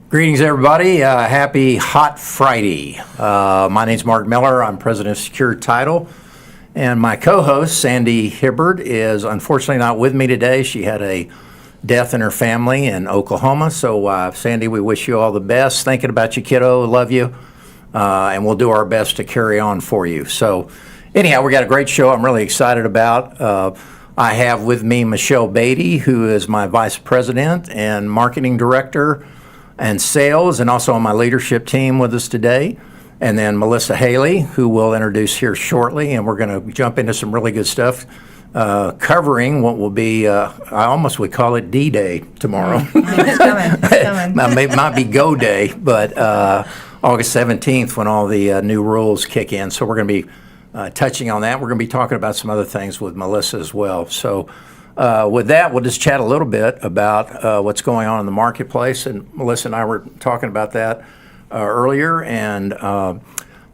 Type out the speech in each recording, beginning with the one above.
Greetings, everybody. Happy Hot Friday. My name's Mark Miller. I'm president of Secure Title. And my co-host, Sandy Hibbard, is unfortunately not with me today. She had a death in her family in Oklahoma. So, Sandy, we wish you all the best. Thinking about you, kiddo. Love you. And we'll do our best to carry on for you. So, anyhow, we got a great show I'm really excited about. I have with me Michelle Beatty, who is my vice president and marketing director and sales, and also on my leadership team with us today. And then Melissa Hailey, who we'll introduce here shortly. And we're going to jump into some really good stuff, covering what will be, I almost would call it D-Day tomorrow. It's coming. Might be Go Day, but August 17th when all the new rules kick in. So we're going to be touching on that. We're going to be talking about some other things with Melissa as well. So with that, we'll just chat a little bit about what's going on in the marketplace. And Melissa and I were talking about that earlier. And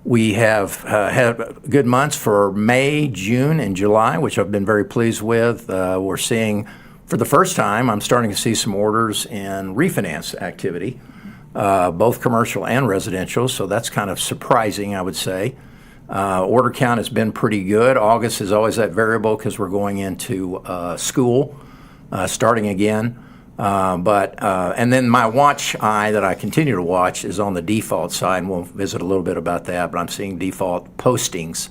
we have had good months for May, June, and July, which I've been very pleased with. We're seeing, for the first time, I'm starting to see some orders in refinance activity, both commercial and residential. So that's kind of surprising, I would say. Order count has been pretty good. August is always that variable because we're going into school, starting again. And then my watch eye that I continue to watch is on the default side, and we'll visit a little bit about that. But I'm seeing default postings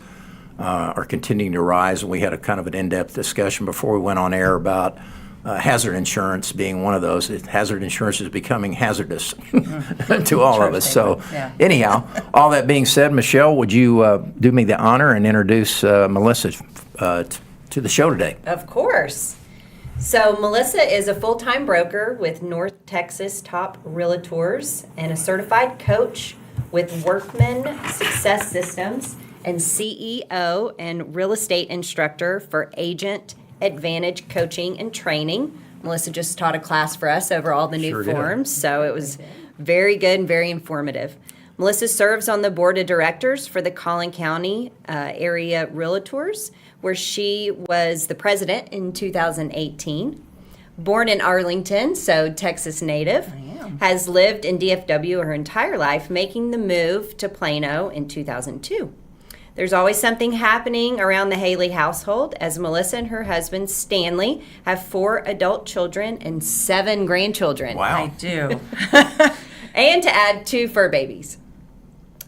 are continuing to rise, and we had a kind of an in-depth discussion before we went on air about hazard insurance being one of those. Hazard insurance is becoming hazardous to all of us. So anyhow, all that being said, Michelle, would you do me the honor and introduce Melissa to the show today? Of course. So Melissa is a full-time broker with North Texas Top Realtors and a certified coach with Workman Success Systems and CEO and real estate instructor for Agent Advantage Coaching and Training. Melissa just taught a class for us over all the new forms, so it was very good and very informative. Melissa serves on the board of directors for the Collin County area Realtors, where she was the president in 2018. Born in Arlington, so Texas native, has lived in DFW her entire life, making the move to Plano in 2002. There's always something happening around the Hailey household, as Melissa and her husband, Stanley, have 4 adult children and 7 grandchildren. Wow. I do. And to add 2 fur babies.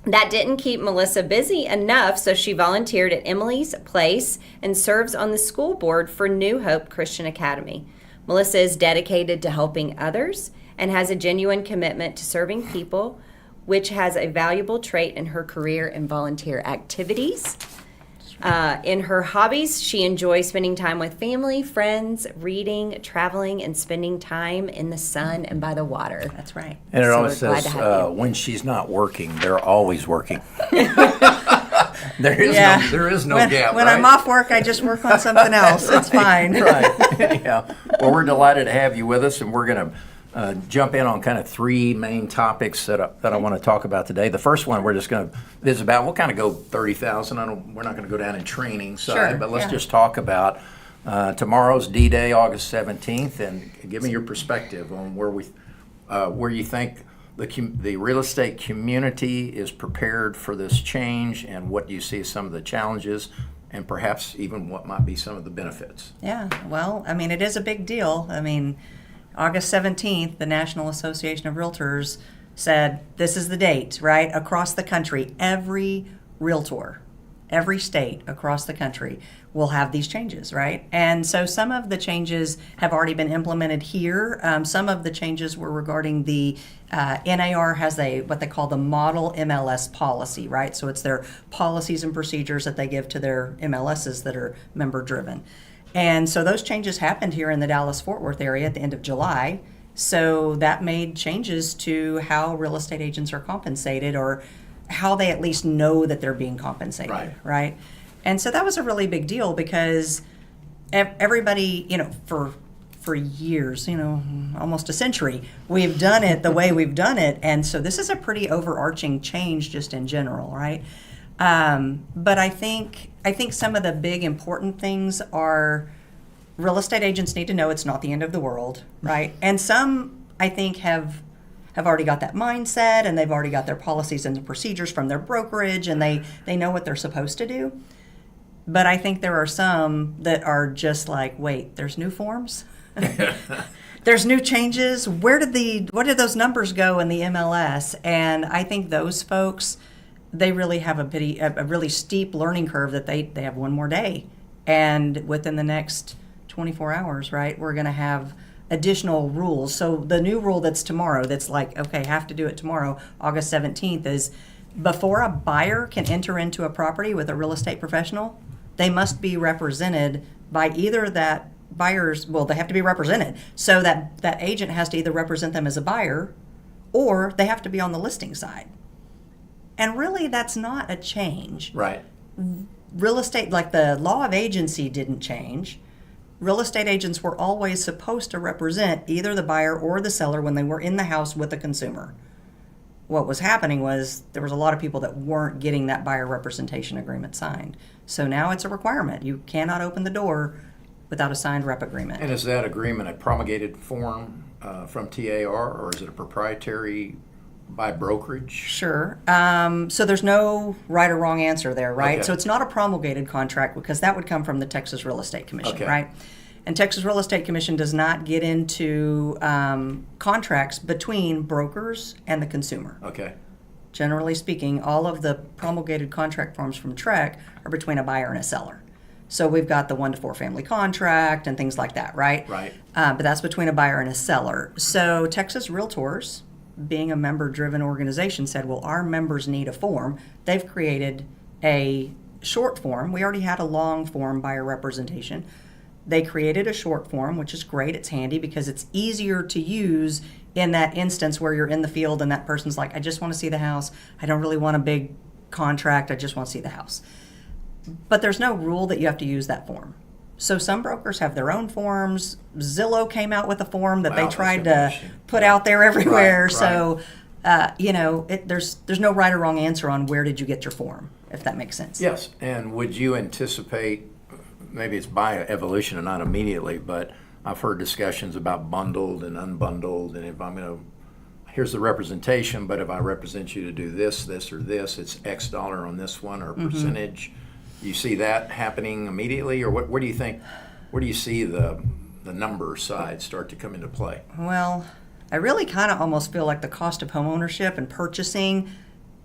That didn't keep Melissa busy enough, so she volunteered at Emily's Place and serves on the school board for New Hope Christian Academy. Melissa is dedicated to helping others and has a genuine commitment to serving people, which has a valuable trait in her career and volunteer activities. In her hobbies, she enjoys spending time with family, friends, reading, traveling, and spending time in the sun and by the water. That's right. And it So always we're glad says to have you. when she's not working, they're always working. There is no gap. When right? I'm off work, I just work on something else. It's fine. Right. Anyhow, well, we're delighted to have you with us, and we're going to jump in on kind of 3 main topics that I want to talk about today. The first one we're just going to visit about. We'll kind of go 30,000. We're not going to go down in training side, Sure, but let's just talk about tomorrow's D-Day, August 17th, and give me your perspective on where you think the real estate community is prepared for this change, and what do you see as some of the challenges, and perhaps even what might be some of the benefits. Yeah, well, I mean, it is a big deal. I mean, August 17th, the National Association of Realtors said, this is the date, right? Across the country, every realtor, every state across the country will have these changes, right? And so some of the changes have already been implemented here. Some of the changes were regarding the NAR has what they call the model MLS policy, right? So it's their policies and procedures that they give to their MLSs that are member driven. And so those changes happened here in the Dallas-Fort Worth area at the end of July. So that made changes to how real estate agents are compensated, or how they at least know that they're being compensated, right? And so that was a really big deal because everybody, for years, almost a century, we've done it the way we've done it. And so this is a pretty overarching change just in general, right? But I think some of the big important things are real estate agents need to know it's not the end of the world, right? And some, I think, have have already got that mindset, and they've already got their policies and procedures from their brokerage, and they know what they're supposed to do. But I think there are some that are just like, wait, there's new forms? There's new changes. What did those numbers go in the MLS? And I think those folks, they really have a really steep learning curve that they have one more day. And within the next 24 hours, right, we're going to have additional rules. So the new rule that's tomorrow, that's like, okay, have to do it tomorrow, August 17th, is before a buyer can enter into a property with a real estate professional, they must be represented by either that buyers, well, they have to be represented. So that agent has to either represent them as a buyer or they have to be on the listing side. And really, that's not a change. Right. Real estate, like the law of agency didn't change. Real estate agents were always supposed to represent either the buyer or the seller when they were in the house with the consumer. What was happening was there was a lot of people that weren't getting that buyer representation agreement signed. So now it's a requirement. You cannot open the door without a signed rep agreement. And is that agreement a promulgated form from TAR, or is it a proprietary by brokerage? Sure. So there's no right or wrong answer there, right? Okay. So it's not a promulgated contract because that would come from the Texas Real Estate Commission, Okay. right? And Texas Real Estate Commission does not get into contracts between brokers and the consumer. Okay. Generally speaking, all of the promulgated contract forms from TREC are between a buyer and a seller. So we've got the 1-to-4 family contract and things like that, right? Right. But that's between a buyer and a seller. So Texas Realtors, being a member-driven organization, said, well, our members need a form. They've created a short form. We already had a long form, buyer representation. They created a short form, which is great. It's handy because it's easier to use in that instance where you're in the field and that person's like, I just want to see the house. I don't really want a big contract. I just want to see the house. But there's no rule that you have to use that form. So some brokers have their own forms. Zillow came out with a form that Wow, they that's tried to interesting. put out there everywhere. Right. So, there's no right or wrong answer on where did you get your form, if that makes sense. Yes. And would you anticipate, maybe it's by evolution and not immediately, but I've heard discussions about bundled and unbundled, and if I'm going to, here's the representation, but if I represent you to do this, this, or this, it's X dollar on this one, or percentage. You see that happening immediately, or where do you think, where do you see the number side start to come into play? Well, I really kind of almost feel like the cost of home ownership and purchasing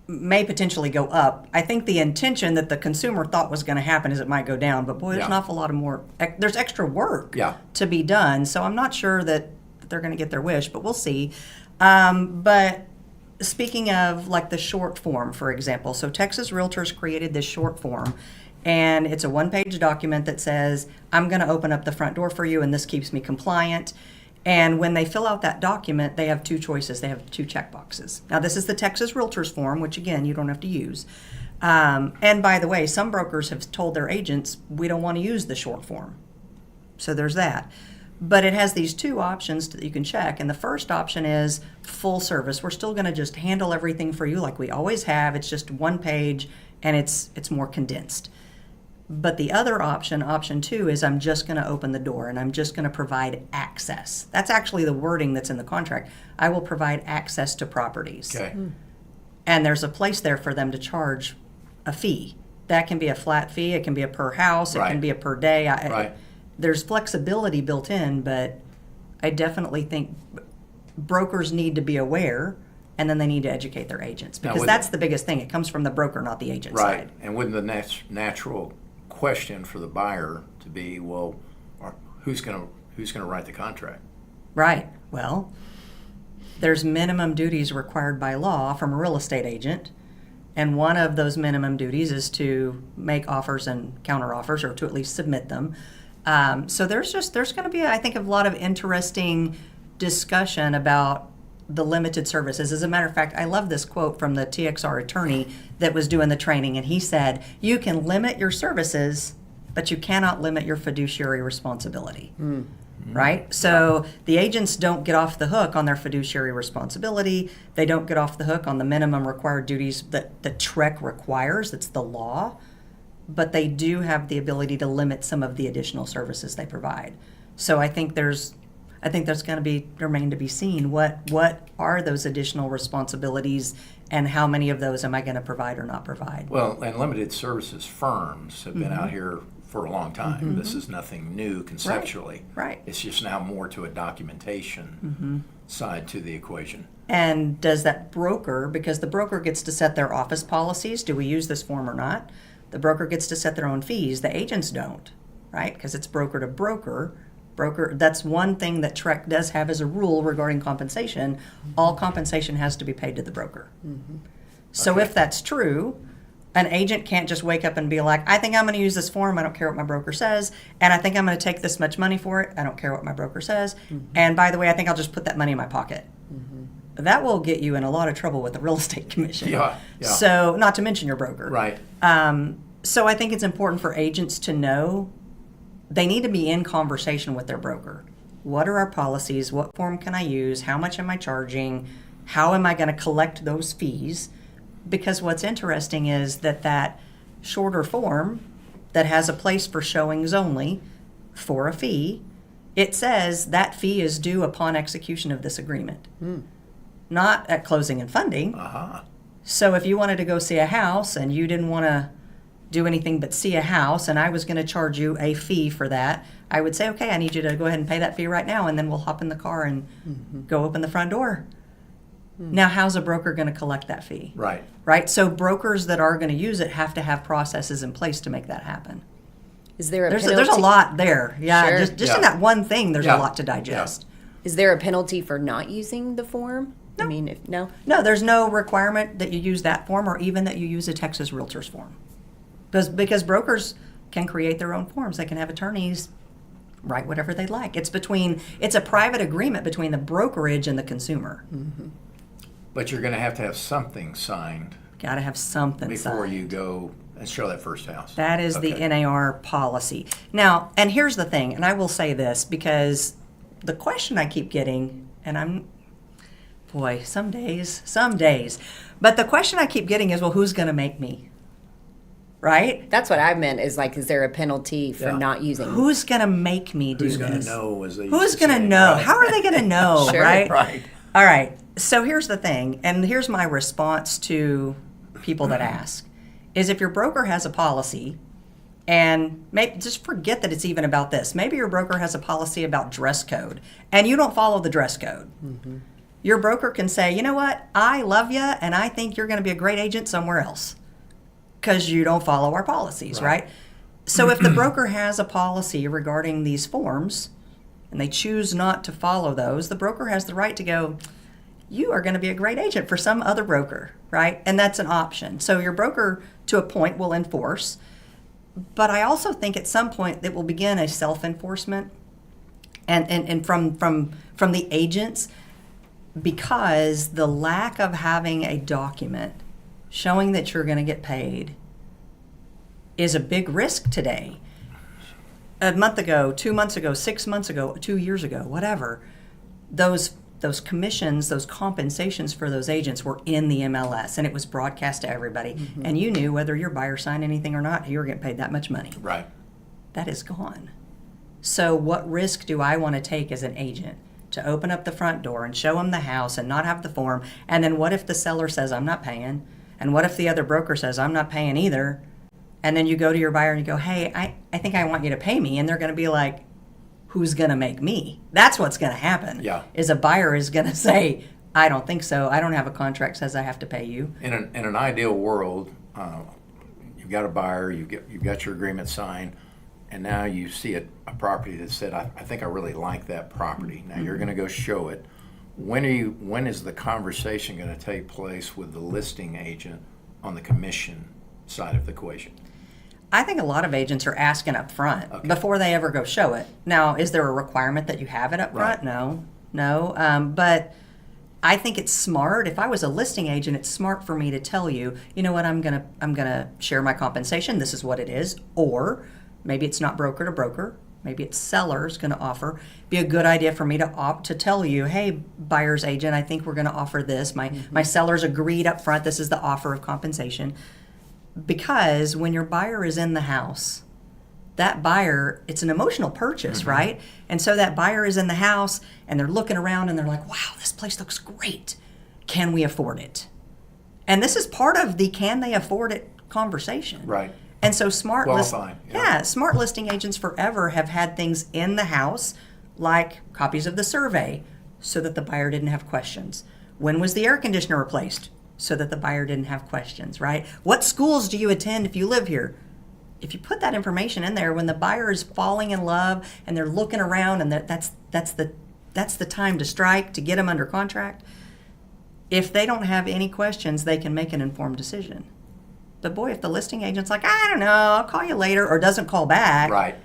may potentially go up. I think the intention that the consumer thought was going to happen is it might go down, but boy, there's an awful lot of more, there's extra work to be done. So I'm not sure that they're going to get their wish, but we'll see. But speaking of like the short form, for example, so Texas Realtors created this short form, and it's a one-page document that says, I'm going to open up the front door for you, and this keeps me compliant. And when they fill out that document, they have two choices. They have two check boxes. Now, this is the Texas Realtors form, which, again, you don't have to use. And by the way, some brokers have told their agents, we don't want to use the short form. So there's that. But it has these two options that you can check. And the first option is full service. We're still going to just handle everything for you like we always have. It's just one page, and it's more condensed. But the other option, option 2, is I'm just going to open the door and I'm just going to provide access. That's actually the wording that's in the contract. I will provide access to properties. Okay. And there's a place there for them to charge a fee. That can be a flat fee. It can be a per house. It Right. can be a per day. Right. There's flexibility built in, but I definitely think brokers need to be aware, and then they need to educate their agents, Now, because with that's the biggest thing. It comes from the broker, not the agent Right. side. And wouldn't the natural question for the buyer to be, well, who's going to write the contract? Right. Well, there's minimum duties required by law from a real estate agent, and one of those minimum duties is to make offers and counter offers, or to at least submit them. So there's going to be, I think, a lot of interesting discussion about the limited services. As a matter of fact, I love this quote from the TXR attorney that was doing the training, and he said, you can limit your services, but you cannot limit your fiduciary responsibility. Right? So the agents don't get off the hook on their fiduciary responsibility. They don't get off the hook on the minimum required duties that the TREC requires. That's the law. But they do have the ability to limit some of the additional services they provide. So I think I think that's going to be remain to be seen. What are those additional responsibilities, and how many of those am I going to provide or not provide? Well, and limited services firms have been out here for a long time. This is nothing new conceptually. Right. It's just now more to a documentation side to the equation. And does that broker, because the broker gets to set their office policies, do we use this form or not? The broker gets to set their own fees. The agents don't, right? Because it's broker to broker. That's one thing that Trek does have as a rule regarding compensation. All compensation has to be paid to the broker. So Okay. if that's true, an agent can't just wake up and be like, I think I'm going to use this form. I don't care what my broker says. And I think I'm going to take this much money for it. I don't care what my broker says. And by the way, I think I'll just put that money in my pocket. That will get you in a lot of trouble with the real estate commission. Yeah. So, not to mention your broker. Right. So I think it's important for agents to know they need to be in conversation with their broker. What are our policies? What form can I use? How much am I charging? How am I going to collect those fees? Because what's interesting is that shorter form that has a place for showings only for a fee, it says that fee is due upon execution of this agreement, not at closing and funding. So if you wanted to go see a house and you didn't want to do anything but see a house, and I was going to charge you a fee for that, I would say, okay, I need you to go ahead and pay that fee right now, and then we'll hop in the car and go open the front door. Now, how's a broker going to collect that fee? Right. Right? So brokers that are going to use it have to have processes in place to make that happen. Is there a There's penalty? a lot there. Yeah, Sure. just in that one thing, there's Yeah. a lot to digest. Is there a penalty for not using the form? I mean, if no. No, there's no requirement that you use that form or even that you use a Texas Realtors form. Because brokers can create their own forms. They can have attorneys write whatever they like. It's a private agreement between the brokerage and the consumer. But you're going to have something signed Got to have something before signed. you go and show that first house. That is the Okay. NAR policy. Now, and here's the thing, and I will say this because the question I keep getting, and some days, but the question I keep getting is, well, who's going to make me? Right? That's what I meant. Is like, is there a penalty for Yeah. not using? Who's going to make me do Who's this? going to know? As they used Who's to going to say, know? right? How are they going to know? Sure. Right? Right. All right. So here's the thing, and here's my response to people that ask, is if your broker has a policy, and maybe just forget that it's even about this. Maybe your broker has a policy about dress code, and you don't follow the dress code. Your broker can say, you know what, I love you, and I think you're going to be a great agent somewhere else because you don't follow our policies, right? So if the broker has a policy regarding these forms, and they choose not to follow those, the broker has the right to go, you are going to be a great agent for some other broker, right? And that's an option. So your broker, to a point, will enforce. But I also think at some point it will begin a self-enforcement and from the agents, because the lack of having a document showing that you're going to get paid is a big risk today. A month ago, 2 months ago, 6 months ago, 2 years ago, whatever, those commissions, those compensations for those agents were in the MLS, and it was broadcast to everybody. And you knew whether your buyer signed anything or not, you were getting paid that much money. Right. That is gone. So what risk do I want to take as an agent to open up the front door and show them the house and not have the form? And then what if the seller says, I'm not paying? And what if the other broker says, I'm not paying either? And then you go to your buyer and you go, hey, I think I want you to pay me. And they're going to be like, who's going to make me? That's what's going to happen. Yeah. Is a buyer is going to say, I don't think so. I don't have a contract that says I have to pay you. In an ideal world, you've got a buyer, you've got your agreement signed, and now you see a property that said, I think I really like that property. Now you're going to go show it. When is the conversation going to take place with the listing agent on the commission side of the equation? I think a lot of agents are asking up front before they ever go show it. Now, is there a requirement that you have it up front? Right. No. But I think it's smart. If I was a listing agent, it's smart for me to tell you, you know what, I'm gonna share my compensation. This is what it is. Or maybe it's not broker to broker. Maybe it's seller's going to offer. Be a good idea for me to opt to tell you, hey, buyer's agent, I think we're going to offer this. My seller's agreed up front. This is the offer of compensation. Because when your buyer is in the house, that buyer, it's an emotional purchase, right? And so that buyer is in the house and they're looking around and they're like, wow, this place looks great. Can we afford it? And this is part of the can they afford it conversation. Right. And so smart Qualifying, smart listing agents forever have had things in the house like copies of the survey so that the buyer didn't have questions. When was the air conditioner replaced? So that the buyer didn't have questions, right? What schools do you attend if you live here? If you put that information in there, when the buyer is falling in love and they're looking around and that's the time to strike, to get them under contract. If they don't have any questions, they can make an informed decision. But boy, if the listing agent's like, I don't know, I'll call you later, or doesn't call back, Right.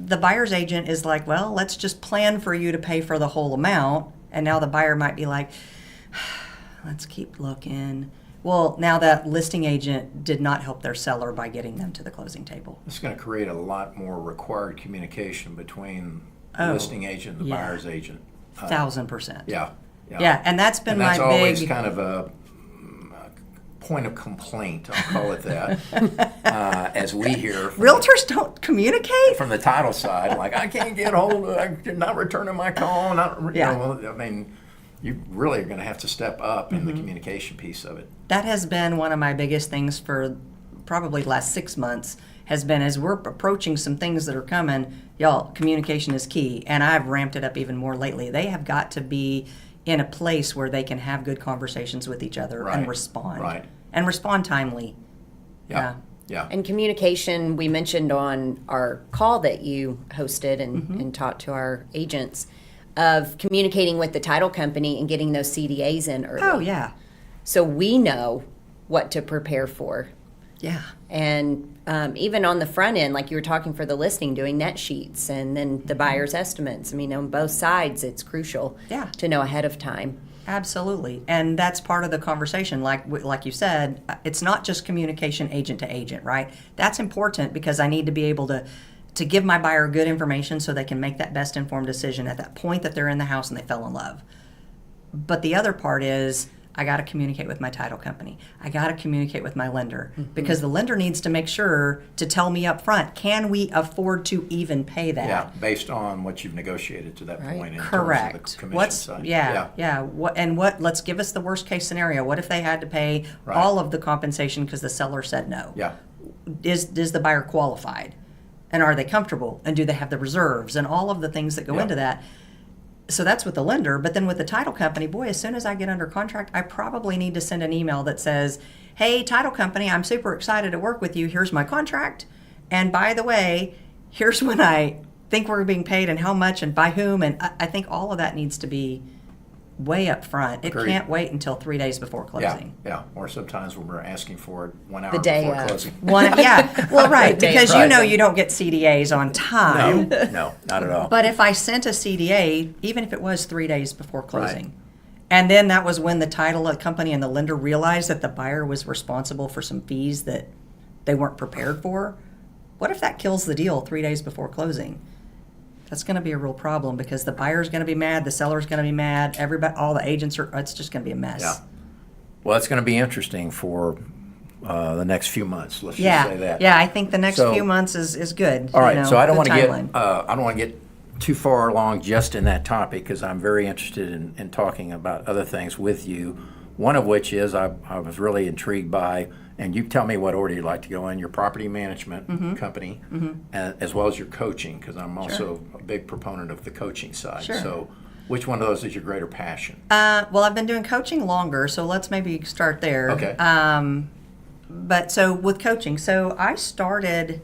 the buyer's agent is like, well, let's just plan for you to pay for the whole amount. And now the buyer might be like, let's keep looking. Well, now that listing agent did not help their seller by getting them to the closing table. It's going to create a lot more required communication between the listing agent and the buyer's agent. 1,000%. Yeah. Yeah, and that's been And that's my always big kind of a point of complaint, I'll call it that, as we hear realtors don't communicate. from the title side, like, I can't get hold of, I'm not returning my call, I mean, you really are going to have to step up in the communication piece of it. That has been one of my biggest things for probably the last 6 months, has been as we're approaching some things that are coming, y'all, communication is key. And I've ramped it up even more lately. They have got to be in a place where they can have good conversations with each other and respond. Right. And respond timely. Yeah. And communication, we mentioned on our call that you hosted and talked to our agents, of communicating with the title company and getting those CDAs in early. Oh, yeah. So we know what to prepare for. Yeah. And even on the front end, like you were talking for the listing, doing net sheets and then the buyer's estimates. I mean, on both sides, it's crucial to know ahead of time. Absolutely. And that's part of the conversation. Like you said, it's not just communication agent to agent, right? That's important because I need to be able to give my buyer good information so they can make that best informed decision at that point that they're in the house and they fell in love. But the other part is I got to communicate with my title company. I got to communicate with my lender because the lender needs to make sure to tell me up front, can we afford to even pay that? Yeah, based on what you've negotiated to that point in Correct. terms of the commission side. Let's give us the worst case scenario. What if they had to pay all of the compensation because the seller said no? Yeah. Is the buyer qualified? And are they comfortable? And do they have the reserves? And all of the things that go into that. So that's with the lender. But then with the title company, boy, as soon as I get under contract, I probably need to send an email that says, hey, title company, I'm super excited to work with you. Here's my contract. And by the way, here's when I think we're being paid and how much and by whom. And I think all of that needs to be way up front. It Agreed. can't wait until 3 days before closing. Yeah. Or sometimes when we're asking for it 1 hour The day before of. closing. Well, right, The day because of. you know you don't get CDAs on time. No, not at all. But if I sent a CDA, even if it was 3 days before closing, and then that was when the title company and the lender realized that the buyer was responsible for some fees that they weren't prepared for, what if that kills the deal 3 days before closing? That's going to be a real problem because the buyer's going to be mad, the seller's going to be mad, everybody, all the agents are, it's just going to be a mess. Yeah. Well, it's going to be interesting for the next few months. Let's just say that. Yeah, I think the next So- few months is good. All right, so I don't want to get timeline. I don't want to get too far along just in that topic because I'm very interested in talking about other things with you. One of which is I was really intrigued by, and you tell me what order you'd like to go in, your property management company, as well as your coaching, because I'm also a big proponent of the coaching side. Sure. So which one of those is your greater passion? Well, I've been doing coaching longer, so let's maybe start there. Okay. But so with coaching, so I started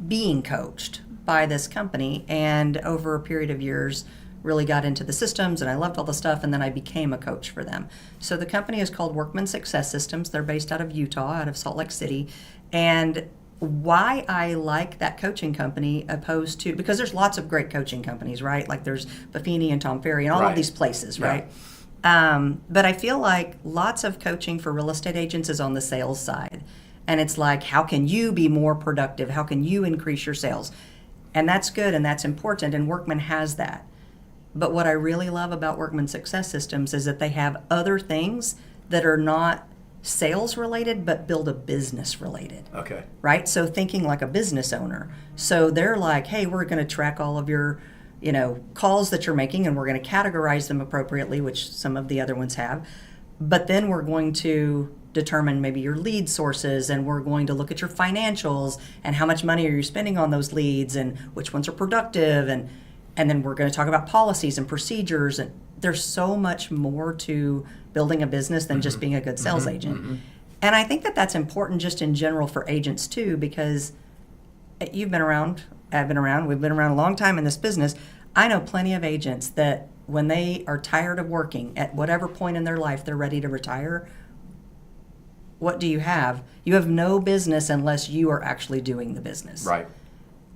being coached by this company, and over a period of years, really got into the systems, and I loved all the stuff, and then I became a coach for them. So the company is called Workman Success Systems. They're based out of Utah, out of Salt Lake City, and why I like that coaching company opposed to, because there's lots of great coaching companies, right? Like there's Buffini and Tom Ferry and all of these places, right? But I feel like lots of coaching for real estate agents is on the sales side. And it's like, how can you be more productive? How can you increase your sales? And that's good and that's important, and Workman has that. But what I really love about Workman Success Systems is that they have other things that are not sales related, but build a business related. Okay. Right? So thinking like a business owner. So they're like, hey, we're going to track all of your, calls that you're making, and we're going to categorize them appropriately, which some of the other ones have. But then we're going to determine maybe your lead sources, and we're going to look at your financials and how much money are you spending on those leads and which ones are productive, and then we're going to talk about policies and procedures. And there's so much more to building a business than just being a good sales agent. And I think that that's important just in general for agents too, because you've been around, I've been around, we've been around a long time in this business. I know plenty of agents that when they are tired of working at whatever point in their life they're ready to retire, what do you have? You have no business unless you are actually doing the business. Right.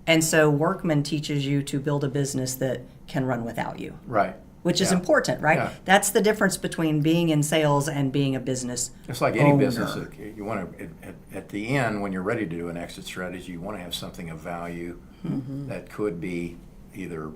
And so Workman teaches you to build a business that can run without you. Right. Which is important, right? Yeah. That's the difference between being in sales and being a business It's like any owner. business. You want to, at the end, when you're ready to do an exit strategy, you want to have something of value that could be either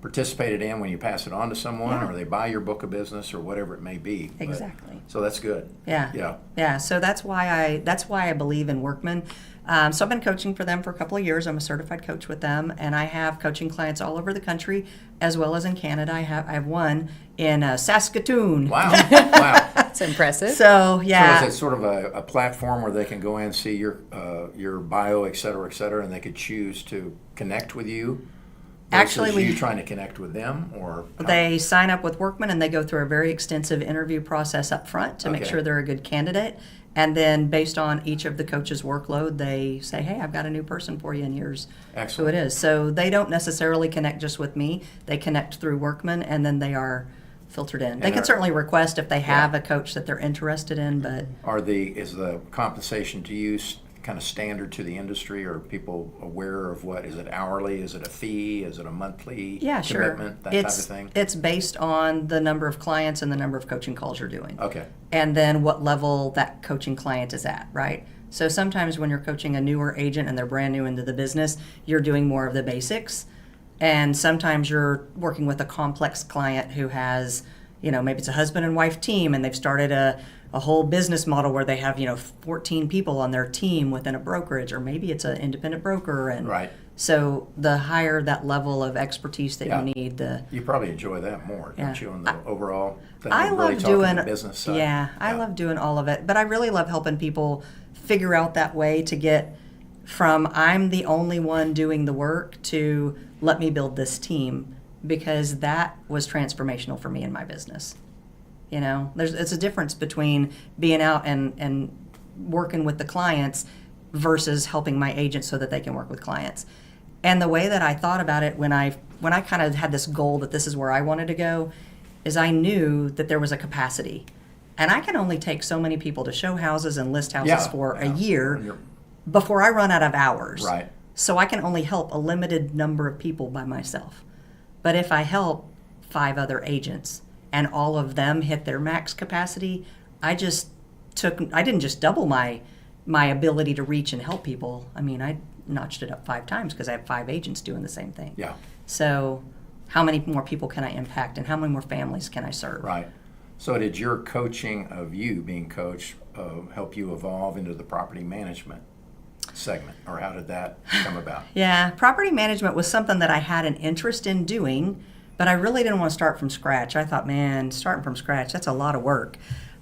participated in when you pass it on to someone, or they buy your book of business, or whatever it may be. Exactly. So that's good. Yeah. So that's why I believe in Workman. So I've been coaching for them for a couple of years. I'm a certified coach with them, and I have coaching clients all over the country as well as in Canada. I have one in Saskatoon. Wow. Wow. That's impressive. So yeah. So is it sort of a platform where they can go in and see your bio, et cetera, and they could choose to connect with you? Actually, you trying to connect with them, or they sign up with Workman and they go through a very extensive interview process up front to make Okay. sure they're a good candidate. And then based on each of the coach's workload, they say, hey, I've got a new person for you, and here's who it is. So they don't necessarily connect just with me. They connect through Workman, and then they are filtered in. They can certainly request if they have a coach that they're interested in, but is the compensation to you kind of standard to the industry? Or are people aware of what? Is it hourly? Is it a fee? Is it a monthly commitment? That type of thing? It's based on the number of clients and the number of coaching calls you're doing. Okay. And then what level that coaching client is at, right? So sometimes when you're coaching a newer agent and they're brand new into the business, you're doing more of the basics. And sometimes you're working with a complex client who has, maybe it's a husband and wife team, and they've started a whole business model where they have, 14 people on their team within a brokerage, or maybe it's an independent broker. And right. So the higher that level of expertise that you need, you probably enjoy that more, don't you, on the overall thing? I really love doing the business side. I love doing all of it, but I really love helping people figure out that way to get from I'm the only one doing the work to let me build this team, because that was transformational for me in my business. It's a difference between being out and working with the clients versus helping my agents so that they can work with clients. And the way that I thought about it when I kind of had this goal that this is where I wanted to go, is I knew that there was a capacity. And I can only take so many people to show houses and list houses for a year before I run out of hours. Right. So I can only help a limited number of people by myself. But if I help 5 other agents and all of them hit their max capacity, I didn't just double my ability to reach and help people. I mean, I notched it up 5 times because I have 5 agents doing the same thing. Yeah. So how many more people can I impact, and how many more families can I serve? Right. So did your coaching of you being coached help you evolve into the property management segment, or how did that come about? Yeah, property management was something that I had an interest in doing, but I really didn't want to start from scratch. I thought, man, starting from scratch, that's a lot of work.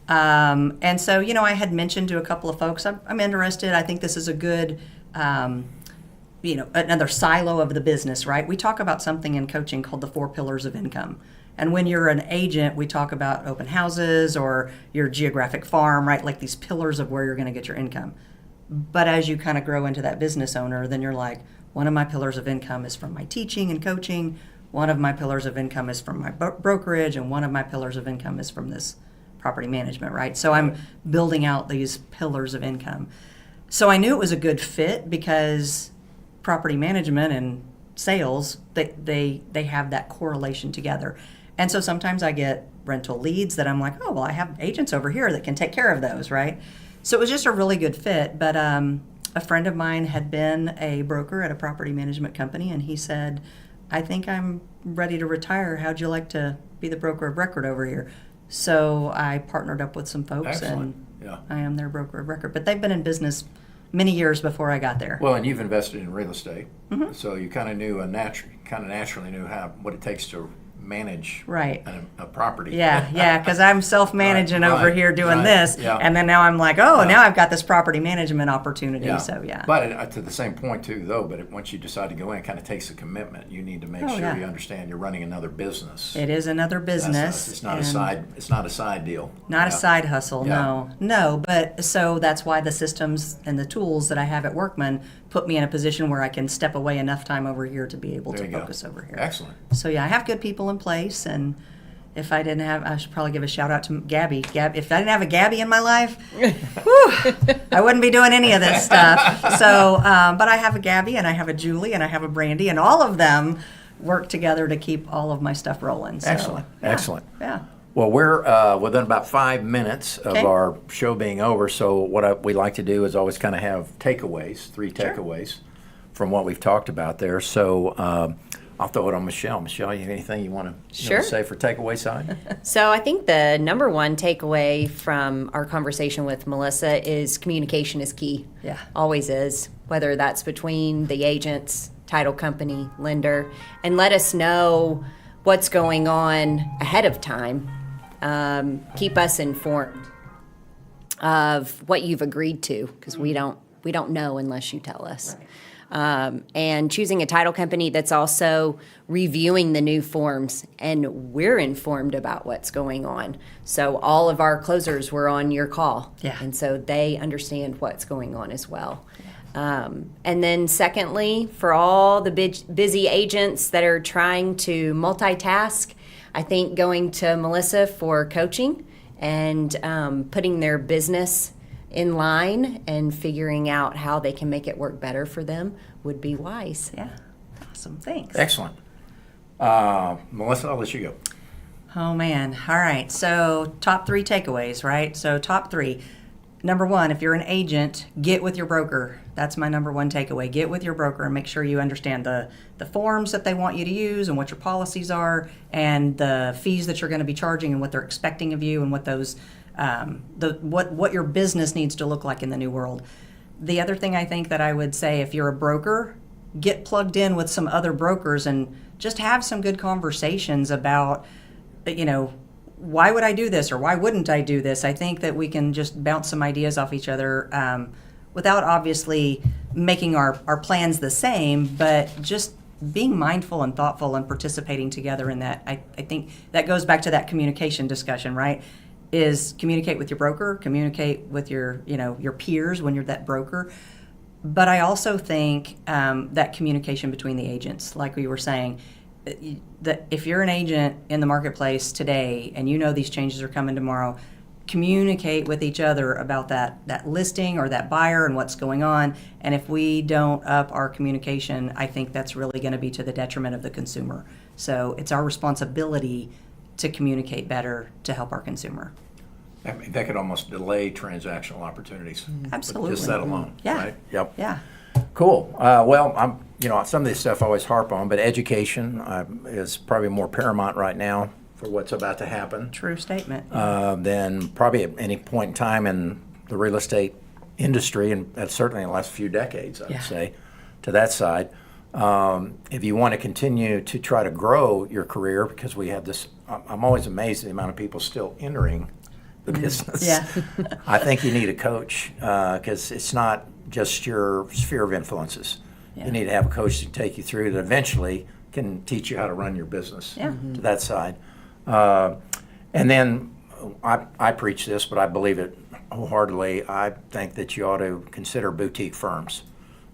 And so, I had mentioned to a couple of folks, I'm interested. I think this is a good, another silo of the business, right? We talk about something in coaching called the 4 pillars of income. And when you're an agent, we talk about open houses or your geographic farm, right? Like these pillars of where you're going to get your income. But as you kind of grow into that business owner, then you're like, one of my pillars of income is from my teaching and coaching. One of my pillars of income is from my brokerage. And one of my pillars of income is from this property management, right? So I'm building out these pillars of income. So I knew it was a good fit because property management and sales, they have that correlation together. And so sometimes I get rental leads that I'm like, oh, well, I have agents over here that can take care of those, right? So it was just a really good fit. But a friend of mine had been a broker at a property management company, and he said, I think I'm ready to retire. How'd you like to be the broker of record over here? So I partnered up with some folks and Yeah. I am their broker of record. But they've been in business many years before I got there. Well, and you've invested in real estate, so you kind of naturally knew what it takes to manage Right. a property. Yeah, because I'm self-managing Right, over right, here doing right, this, yeah. and then now I'm like, now I've got this property management opportunity. Yeah. So yeah. But to the same point too, though. But once you decide to go in, it kind of takes a commitment. You need to make sure yeah. you understand you're running another business. It is another business. It's not a and side. It's not a side deal. Not a Yeah. side hustle. Yeah. No. But so that's why the systems and the tools that I have at Workman put me in a position where I can step away enough time over here to be able There to you go. focus over here. Excellent. So yeah, I have good people in place, and if I didn't have, I should probably give a shout out to Gabby. If I didn't have a Gabby in my life, whew, I wouldn't be doing any of this stuff. So, but I have a Gabby, and I have a Julie, and I have a Brandy, and all of them work together to keep all of my stuff rolling. So, Excellent. yeah, Excellent. Yeah. Well, we're within about 5 minutes of Okay. our show being over. So what we like to do is always kind of have takeaways, 3 takeaways from what we've talked about there. So I'll throw it on Michelle. Michelle, you have anything you want to Sure. say for takeaway side? So I think the number one takeaway from our conversation with Melissa is communication is key. Yeah. Always is, whether that's between the agents, title company, lender, and let us know what's going on ahead of time. Keep us informed of what you've agreed to, because we don't know unless you tell us. And choosing a title company that's also reviewing the new forms, and we're informed about what's going on. So all of our closers were on your call, Yeah. and so they understand what's going on as well. And then secondly, for all the busy agents that are trying to multitask, I think going to Melissa for coaching and putting their business in line and figuring out how they can make it work better for them would be wise. Yeah. Awesome. Thanks. Excellent. Melissa, I'll let you go. Oh man. All right. So top 3 takeaways, right? So top 3. Number 1, if you're an agent, get with your broker. That's my number 1 takeaway. Get with your broker and make sure you understand the forms that they want you to use and what your policies are and the fees that you're going to be charging and what they're expecting of you and what those what your business needs to look like in the new world. The other thing I think that I would say, if you're a broker, get plugged in with some other brokers and just have some good conversations about, why would I do this or why wouldn't I do this? I think that we can just bounce some ideas off each other without obviously making our plans the same, but just being mindful and thoughtful and participating together in that. I think that goes back to that communication discussion, right? Is communicate with your broker, communicate with your peers when you're that broker. But I also think that communication between the agents, like we were saying, that if you're an agent in the marketplace today and you know these changes are coming tomorrow, communicate with each other about that listing or that buyer and what's going on. And if we don't up our communication, I think that's really going to be to the detriment of the consumer. So it's our responsibility to communicate better to help our consumer. I mean, that could almost delay transactional opportunities. Absolutely. Just that alone. Yeah. Right? Yep. Yeah. Cool. Well, some of this stuff I always harp on, but education is probably more paramount right now for what's about to happen True statement. than probably at any point in time in the real estate industry, and that's certainly in the last few decades, I'd say, to that side. If you want to continue to try to grow your career, because we have this, I'm always amazed at the amount of people still entering the business. Yeah. I think you need a coach because it's not just your sphere of influences. Yeah. You need to have a coach to take you through that eventually can teach you how to run your business to that side. And then I preach this, but I believe it wholeheartedly. I think that you ought to consider boutique firms.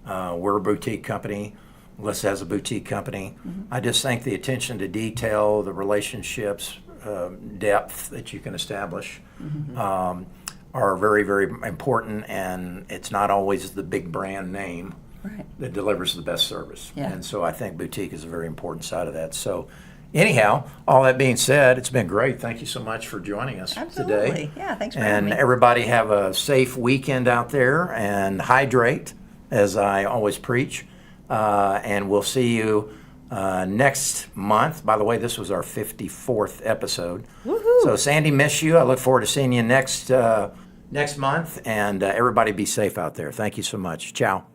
We're a boutique company. Melissa has a boutique company. I just think the attention to detail, the relationships, depth that you can establish are very, very important, and it's not always the big brand name that delivers the best service. Yeah. And so I think boutique is a very important side of that. So anyhow, all that being said, it's been great. Thank you so much for joining us Absolutely. today. Yeah, thanks for having And me. everybody have a safe weekend out there and hydrate, as I always preach. And we'll see you next month. By the way, this was our 54th episode. Woohoo! So Sandy, miss you. I look forward to seeing you next next month, and everybody be safe out there. Thank you so much. Ciao.